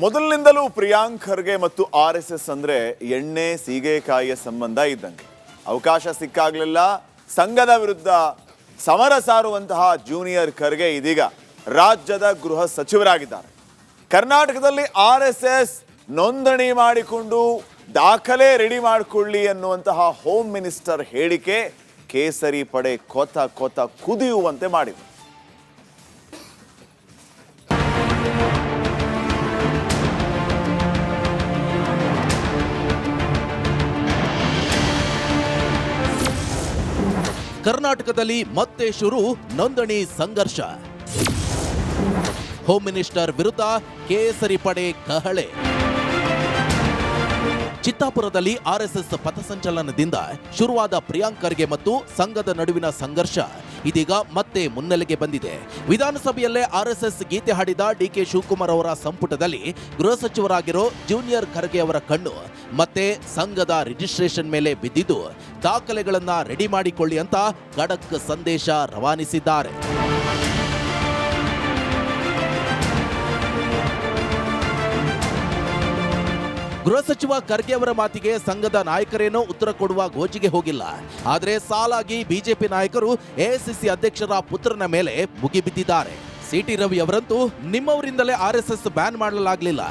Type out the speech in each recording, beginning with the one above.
ಮೊದಲಿನಿಂದಲೂ ಪ್ರಿಯಾಂಕ್ ಖರ್ಗೆ ಮತ್ತು RSS ಅಂದ್ರೆ ಎಣ್ಣೆ ಸೀಗೆಕಾಯಿಯ ಸಂಬಂಧ ಇದ್ದಂಗೆ. ಅವಕಾಶ ಸಿಕ್ಕಾಗಲಿಲ್ಲ ಸಂಘದ ವಿರುದ್ಧ ಸಮರ ಸಾರುವಂತಹ ಜೂನಿಯರ್ ಖರ್ಗೆ ಇದೀಗ ರಾಜ್ಯದ ಗೃಹ ಸಚಿವರಾಗಿದ್ದಾರೆ. ಕರ್ನಾಟಕದಲ್ಲಿ RSS ನೋಂದಣಿ ಮಾಡಿಕೊಂಡು ದಾಖಲೆ ರೆಡಿ ಮಾಡಿಕೊಳ್ಳಿ ಅನ್ನುವಂತಹ ಹೋಮ್ ಮಿನಿಸ್ಟರ್ ಹೇಳಿಕೆ ಕೇಸರಿ ಪಡೆ ಕೊತ ಕೊತ ಕುದಿಯುವಂತೆ ಮಾಡಿದೆ. ಕರ್ನಾಟಕದಲ್ಲಿ ಮತ್ತೆ ಶುರು ನೋಂದಣಿ ಸಂಘರ್ಷ. ಹೋಮ್ ಮಿನಿಸ್ಟರ್ ವಿರುದ್ಧ ಕೇಸರಿ ಪಡೆ ಕಹಳೆ. ಚಿತ್ತಾಪುರದಲ್ಲಿ RSS ಪಥಸಂಚಲನದಿಂದ ಶುರುವಾದ ಪ್ರಿಯಾಂಕ್ ಖರ್ಗೆ ಮತ್ತು ಸಂಘದ ನಡುವಿನ ಸಂಘರ್ಷ ಇದೀಗ ಮತ್ತೆ ಮುನ್ನೆಲೆಗೆ ಬಂದಿದೆ. ವಿಧಾನಸಭೆಯಲ್ಲೇ RSS ಗೀತೆ ಹಾಡಿದ DK ಶಿವಕುಮಾರ್ ಅವರ ಸಂಪುಟದಲ್ಲಿ ಗೃಹ ಸಚಿವರಾಗಿರೋ ಜೂನಿಯರ್ ಖರ್ಗೆ ಅವರ ಕಣ್ಣು ಮತ್ತೆ ಸಂಘದ ರಿಜಿಸ್ಟ್ರೇಷನ್ ಮೇಲೆ ಬಿದ್ದಿದ್ದು ದಾಖಲೆಗಳನ್ನ ರೆಡಿ ಮಾಡಿಕೊಳ್ಳಿ ಅಂತ ಖಡಕ್ ಸಂದೇಶ ರವಾನಿಸಿದ್ದಾರೆ. ಗೃಹ ಸಚಿವ ಖರ್ಗೆ ಅವರ ಮಾತಿಗೆ ಸಂಘದ ನಾಯಕರೇನೋ ಉತ್ತರ ಕೊಡುವ ಗೋಜಿಗೆ ಹೋಗಿಲ್ಲ. ಆದರೆ ಸಾಲಾಗಿ ಬಿಜೆಪಿ ನಾಯಕರು AICC ಅಧ್ಯಕ್ಷರ ಪುತ್ರನ ಮೇಲೆ ಮುಗಿಬಿದ್ದಿದ್ದಾರೆ. CT ರವಿ ಅವರಂತೂ ನಿಮ್ಮವರಿಂದಲೇ RSS ಬ್ಯಾನ್ ಮಾಡಲಾಗಲಿಲ್ಲ,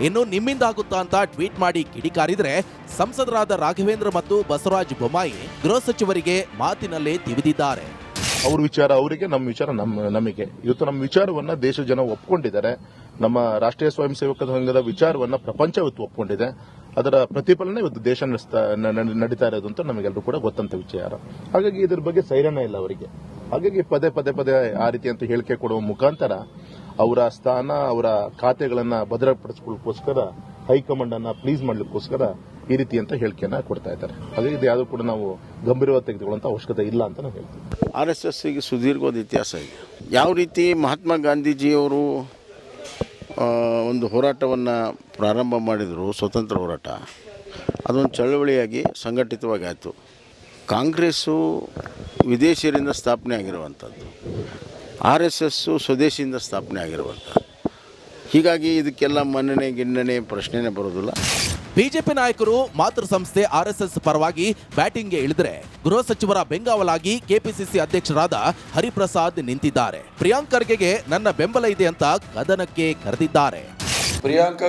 ಇನ್ನು ನಿಮ್ಮಿಂದ ಆಗುತ್ತಾ ಅಂತ ಟ್ವೀಟ್ ಮಾಡಿ ಕಿಡಿಕಾರಿದ್ರೆ ಸಂಸದರಾದ ರಾಘವೇಂದ್ರ ಮತ್ತು ಬಸವರಾಜ ಬೊಮ್ಮಾಯಿ ಗೃಹ ಸಚಿವರಿಗೆ ಮಾತಿನಲ್ಲೇ ತಿವಿದಿದ್ದಾರೆ. ಅವ್ರ ವಿಚಾರ ಅವರಿಗೆ, ನಮ್ಮ ವಿಚಾರ ನಮಗೆ. ಇವತ್ತು ನಮ್ಮ ವಿಚಾರವನ್ನ ದೇಶ ಜನ ಒಪ್ಕೊಂಡಿದ್ದಾರೆ. ನಮ್ಮ ರಾಷ್ಟ್ರೀಯ ಸ್ವಯಂ ಸೇವಕ ಸಂಘದ ವಿಚಾರವನ್ನ ಪ್ರಪಂಚ ಇವತ್ತು ಒಪ್ಕೊಂಡಿದೆ. ಅದರ ಪ್ರತಿಫಲನೆ ಇವತ್ತು ದೇಶ ನಡೀತಾ ಇರೋದು ಅಂತ ನಮಗೆಲ್ಲರೂ ಕೂಡ ಗೊತ್ತಂತ ವಿಚಾರ. ಹಾಗಾಗಿ ಇದ್ರ ಬಗ್ಗೆ ಸೈರನೇ ಇಲ್ಲ ಅವರಿಗೆ. ಹಾಗಾಗಿ ಪದೇ ಪದೇ ಪದೇ ಆ ರೀತಿ ಅಂತ ಹೇಳಿಕೆ ಕೊಡುವ ಮುಖಾಂತರ ಅವರ ಸ್ಥಾನ, ಅವರ ಖಾತೆಗಳನ್ನ ಭದ್ರಪಡಿಸಿಕೊಳ್ಳೋಕ್ಕೋಸ್ಕರ ಹೈಕಮಾಂಡ್ ಅನ್ನ ಪ್ಲೀಸ್ ಮಾಡ್ಲಿಕ್ಕೋಸ್ಕರ ಈ ರೀತಿ ಅಂತ ಹೇಳಿಕೆಯನ್ನ ಕೊಡ್ತಾ ಇದ್ದಾರೆ. ಹಾಗಾಗಿ ಇದು ಯಾವುದೂ ಕೂಡ ನಾವು ಗಂಭೀರವಾಗಿ ತೆಗೆದುಕೊಳ್ಳುವಂತ ಅವಶ್ಯಕತೆ ಇಲ್ಲ ಅಂತ ನಾವು ಹೇಳ್ತೀವಿ. RSSಗೆ ಸುದೀರ್ಘವಾದ ಇತಿಹಾಸ ಇದೆ. ಯಾವ ರೀತಿ ಮಹಾತ್ಮ ಗಾಂಧೀಜಿಯವರು ಒಂದು ಹೋರಾಟವನ್ನು ಪ್ರಾರಂಭ ಮಾಡಿದರು, ಸ್ವತಂತ್ರ ಹೋರಾಟ, ಅದೊಂದು ಚಳವಳಿಯಾಗಿ ಸಂಘಟಿತವಾಗಿ ಆಯಿತು. ಕಾಂಗ್ರೆಸ್ಸು ವಿದೇಶಿಯರಿಂದ ಸ್ಥಾಪನೆ ಆಗಿರುವಂಥದ್ದು, RSS ಸ್ವದೇಶಿಯಿಂದ ಸ್ಥಾಪನೆ ಆಗಿರುವಂಥದ್ದು. ಹೀಗಾಗಿ ಇದಕ್ಕೆಲ್ಲ ಮನ್ನಣೆ ಪ್ರಶ್ನೆನೇ ಬರೋದಿಲ್ಲ. ಬಿಜೆಪಿ ನಾಯಕರು ಮಾತೃ ಸಂಸ್ಥೆ RSS ಪರವಾಗಿ ಬ್ಯಾಟಿಂಗ್ಗೆ ಇಳಿದ್ರೆ ಗೃಹ ಸಚಿವರ ಬೆಂಗಾವಲಾಗಿ KPCC ಅಧ್ಯಕ್ಷರಾದ ಹರಿಪ್ರಸಾದ್ ನಿಂತಿದ್ದಾರೆ. ಪ್ರಿಯಾಂಕ್ ಖರ್ಗೆಗೆ ನನ್ನ ಬೆಂಬಲ ಇದೆ ಅಂತ ಕದನಕ್ಕೆ ಕರೆದಿದ್ದಾರೆ. Priyank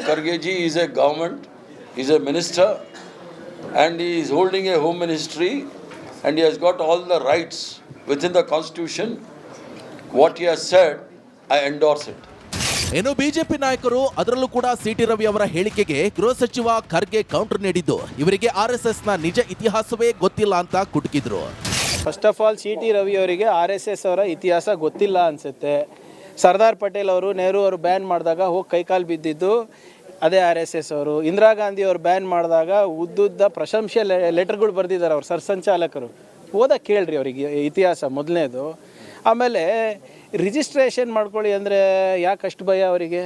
Kharge G is a government, is a minister and he is holding a home ministry and he has got all the rights within the constitution. What he has said, I endorse it. ಇನ್ನು BJP ನಾಯಕರು, ಅದರಲ್ಲೂ ಕೂಡ CT Ravi ಅವರ ಹೇಳಿಕೆಗೆ ಗೃಹ ಸಚಿವ Kharge counter ನೀಡಿದ್ದು ಇವರಿಗೆ RSS ನ ನಿಜ ಇತಿಹಾಸವೇ ಗೊತ್ತಿಲ್ಲ ಅಂತ ಕುಟುಕಿದ್ರು. First of all CT Ravi ಅವರಿಗೆ RSS ಅವರ ಇತಿಹಾಸ ಗೊತ್ತಿಲ್ಲ ಅನ್ಸುತ್ತೆ. ಸರ್ದಾರ್ ಪಟೇಲ್ ಅವರು, ನೆಹರು ಅವರು ಬ್ಯಾನ್ ಮಾಡಿದಾಗ ಹೋಗಿ ಕೈಕಾಲು ಬಿದ್ದಿದ್ದು ಅದೇ RSS ಅವರು. ಇಂದಿರಾ ಗಾಂಧಿ ಅವರು ಬ್ಯಾನ್ ಮಾಡಿದಾಗ ಉದ್ದುದ್ದ ಪ್ರಶಂಸೆ ಲೆಟರ್ಗಳು ಬರೆದಿದ್ದಾರೆ ಅವ್ರ ಸಂಚಾಲಕರು. ಓದಕ್ಕೆ ಕೇಳ್ರಿ ಅವರಿಗೆ ಇತಿಹಾಸ ಮೊದಲನೇದು. ಆಮೇಲೆ ರಿಜಿಸ್ಟ್ರೇಷನ್ ಮಾಡ್ಕೊಳ್ಳಿ ಅಂದರೆ ಯಾಕಷ್ಟು ಭಯ ಅವರಿಗೆ?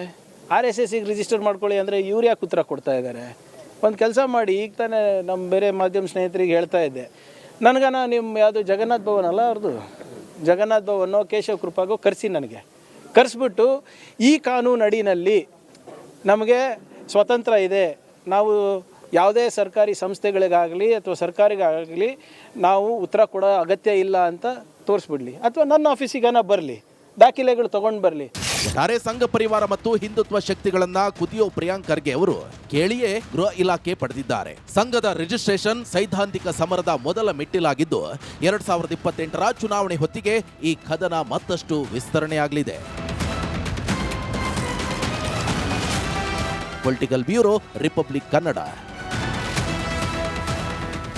RSSಗೆ ರಿಜಿಸ್ಟರ್ ಮಾಡ್ಕೊಳ್ಳಿ ಅಂದರೆ ಇವ್ರು ಯಾಕೆ ಉತ್ತರ ಕೊಡ್ತಾ ಇದ್ದಾರೆ? ಒಂದು ಕೆಲಸ ಮಾಡಿ, ಈಗ ತಾನೇ ನಮ್ಮ ಬೇರೆ ಮಾಧ್ಯಮ ಸ್ನೇಹಿತರಿಗೆ ಹೇಳ್ತಾ ಇದ್ದೆ, ನನಗನ ನಿಮ್ಮ ಯಾವುದು ಜಗನ್ನಾಥ್ ಭವನ್ ಅಲ್ಲ ಅವ್ರದ್ದು, ಜಗನ್ನಾಥ್ ಭವನೋ ಕೇಶವ ಕೃಪಾಗೋ ಕರೆಸಿ, ನನಗೆ ಕರೆಸ್ಬಿಟ್ಟು ಈ ಕಾನೂನು ಅಡಿನಲ್ಲಿ ನಮಗೆ ಸ್ವತಂತ್ರ ಇದೆ, ನಾವು ಯಾವುದೇ ಸರ್ಕಾರಿ ಸಂಸ್ಥೆಗಳಿಗಾಗಲಿ ಅಥವಾ ಸರ್ಕಾರಿಗಾಗಲಿ ನಾವು ಉತ್ತರ ಕೊಡೋ ಅಗತ್ಯ ಇಲ್ಲ ಅಂತ ತೋರಿಸ್ಬಿಡ್ಲಿ, ಅಥವಾ ನನ್ನ ಆಫೀಸಿಗನ ಬರಲಿ, ದಾಖಲೆಗಳು ತಗೊಂಡು ಬರಲಿ. ಒಟ್ಟಾರೆ ಸಂಘ ಪರಿವಾರ ಮತ್ತು ಹಿಂದುತ್ವ ಶಕ್ತಿಗಳನ್ನ ಕುದಿಯೋ ಪ್ರಿಯಾಂಕ್ ಖರ್ಗೆ ಅವರು ಕೇಳಿಯೇ ಗೃಹ ಇಲಾಖೆ ಪಡೆದಿದ್ದಾರೆ. ಸಂಘದ ರಿಜಿಸ್ಟ್ರೇಷನ್ ಸೈದ್ಧಾಂತಿಕ ಸಮರದ ಮೊದಲ ಮೆಟ್ಟಿಲಾಗಿದ್ದು 2028ರ ಚುನಾವಣೆ ಹೊತ್ತಿಗೆ ಈ ಕದನ ಮತ್ತಷ್ಟು ವಿಸ್ತರಣೆಯಾಗಲಿದೆ. Political bureau, republic Kannada.